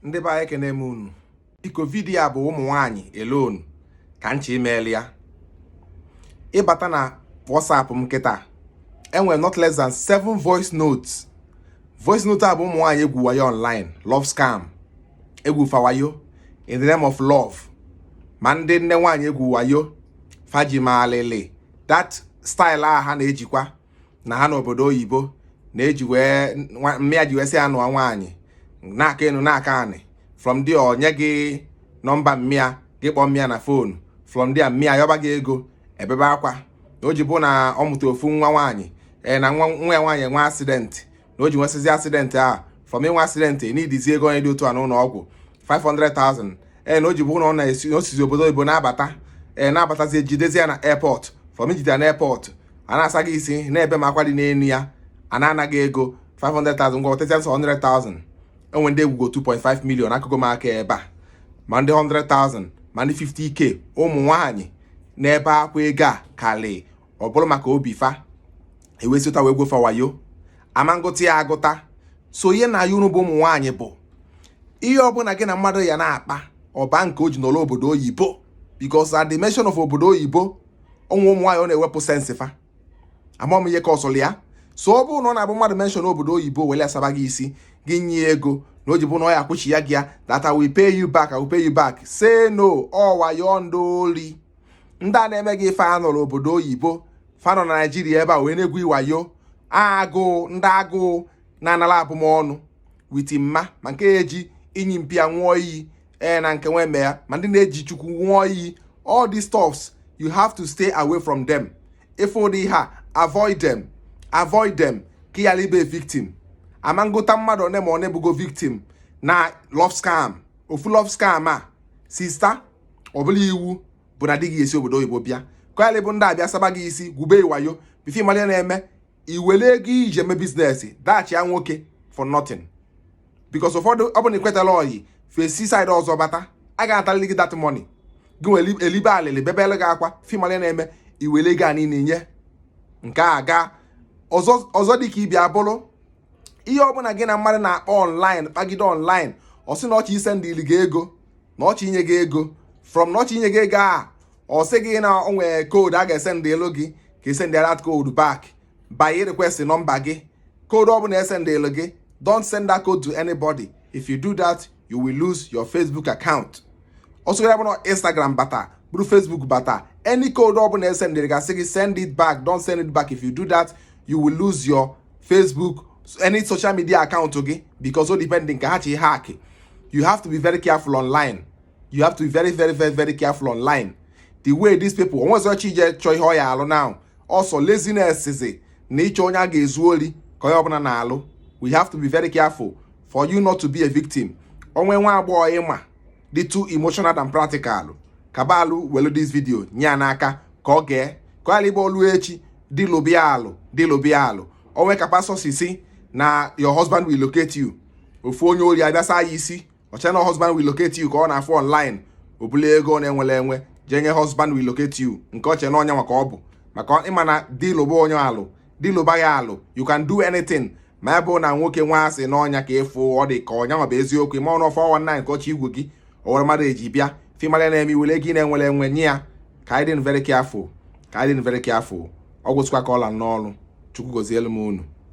ndị be anyị kene m unu biko vidiyo a bụ ụmụ nwaanyị alone ka ncha email ya ịbata na WhatsApp m nkịta enwere not less than 7 voice notes a bụ ụmụ nwaanyị egwu wayo online love scam egwu fawayo in the name of love ma ndị nne nwaanyị egwu wayo faji ma alili that style a ha na-ejikwa na ha n'obodo oyibo na-eji wee mmịa ji wee sị anụ nwaanyị n'aka enu n'aka anị from there onye gị nọmba mmịa gị kpọọ mmịa na fonu from there mmịa yọba gị ego ebebe akwa na o ji bụ na ọ mụta ofu nwa nwaanyị na nwa ya nwaanyị nwa accident na o ji nwesịzi accident a from inwe accident n'idizi ego onye dị otu a n'ụlọ ọgwụ 500,000 na o ji bụ na ọ na-osizi obodo oyibo na-abata na-abatazi ejidezi ya na airport from ijide na airport a na-asa gị isi na-ebe ma akwa dị n'enu ya a na-anaghị ego 500,000 ngwa 100,000 enwe ndị egwugo 2.5 million akụkọ m aka ebe a ma ndị 100,000 ma ndị 50k ụmụ nwaanyị n'ebe akwa ego a kali ọ bụrụ maka obi fa ewesịta wee gwofa wayo ama ngụta ya agụta so ihe na ya unu bụ ụmụ nwaanyị bụ ihe ọbụla gị na mmadụ ya na-akpa ọba nke o ji n'ụlọ obodo oyibo because at the mention of obodo oyibo ụmụ nwaanyị ọ na-ewepụ sensi fa amam ihe ka ọsọlị ya so ọ bụrụ na ọ na-abụ mmadụ mention obodo oyibo wele asaba gị isi gị nye ego na o ji bụ na ọ ya akwụchi ya gị ya that I will pay you back, I will pay you back. Say no, ọ wayo ndị ori ndị a na-eme gị ife anọ n'obodo oyibo fanọ na Naijiria ebe a wee na-egwu iwayo agụụ ndị agụụ na-anara abụmọnụ witi mma ma nke eji inyi mpịa nwụọ iyi na nke nwe ya ma ndị na-eji chukwu nwụọ iyi all these stuffs you have to stay away from them. If ụdị ha avoid them ka ị ghara ibe victim. Ama ngụta mmadụ one ma ọ na-ebugo victim na love scam ofu love scam a sista ọbụla iwu bụ na di gị esi obodo oyibo bịa ka ya bụ ndị abịa saba gị isi gwube iwayo bife ịmali na-eme iwere ego iji eme biznes dachi ya nwoke for nothing because ụfọdụ ọ bụ na ikwetala oyi fesi side ọzọ bata a ga-atalị gị that money gị were elibe alịlị bebele gị akwa fimali na-eme iwere ego a niile nye nke a ga ọzọ dị ka ịbịa bụrụ ihe ọbụla gị na mmadụ na-akpọ online kpagide online ọ sị na ọchị isendị ili gị ego na ọchị inye gị ego from na ọchị inye gị ego a ọ sị gị na o nwere koodu a ga-esendị elu gị ka esendị that code back by request nọmba gị koodu ọbụla esendị elu gị don't send that code to anybody. If you do that you will lose your Facebook account. Also ya bụ na Instagram bata bụrụ Facebook bata any code ọbụla esendị gị asị gị send it back, don't send it back. If you do that you will lose your Facebook any social media account gị because o depending ka ha chi hack. You have to be very careful online. You have to be very careful online. The way these people onwezo chi je chọ ihe ọ ya alụ now also laziness is na ịchọ onye a ga-ezu ori ka onye ọbụla na-alụ. We have to be very careful for you not to be a victim. Onwe nwa agbọghọ ịma dị too emotional than practical kabalụ welu this video nye n'aka ka ọ gee ka ọ igbo olu echi dị lobi alụ onwe kapaso sisi na your husband will locate you ofu onye ori abịasa ya isi ọcha na husband will locate you ka ọ na-afụ online obula ego na-enwele enwe jenye husband will locate you nke ọcha na ọnya maka ọ bụ maka ịma na dị lobo onye alụ dị loba ya alụ you can do anything ma ebe na nwoke nwa asị n'ọnya ka efu ọ dị ka ọnya ma bụ eziokwu ma ọ nọ 419 ka ọcha igwe gị o were mmadụ eji bịa fimale na-eme iwele gị na-enwele enwe nye ya ka anyị dị very careful ọ gwụsịkwa ka ọla n'ọrụ Chukwu gozielu m unu.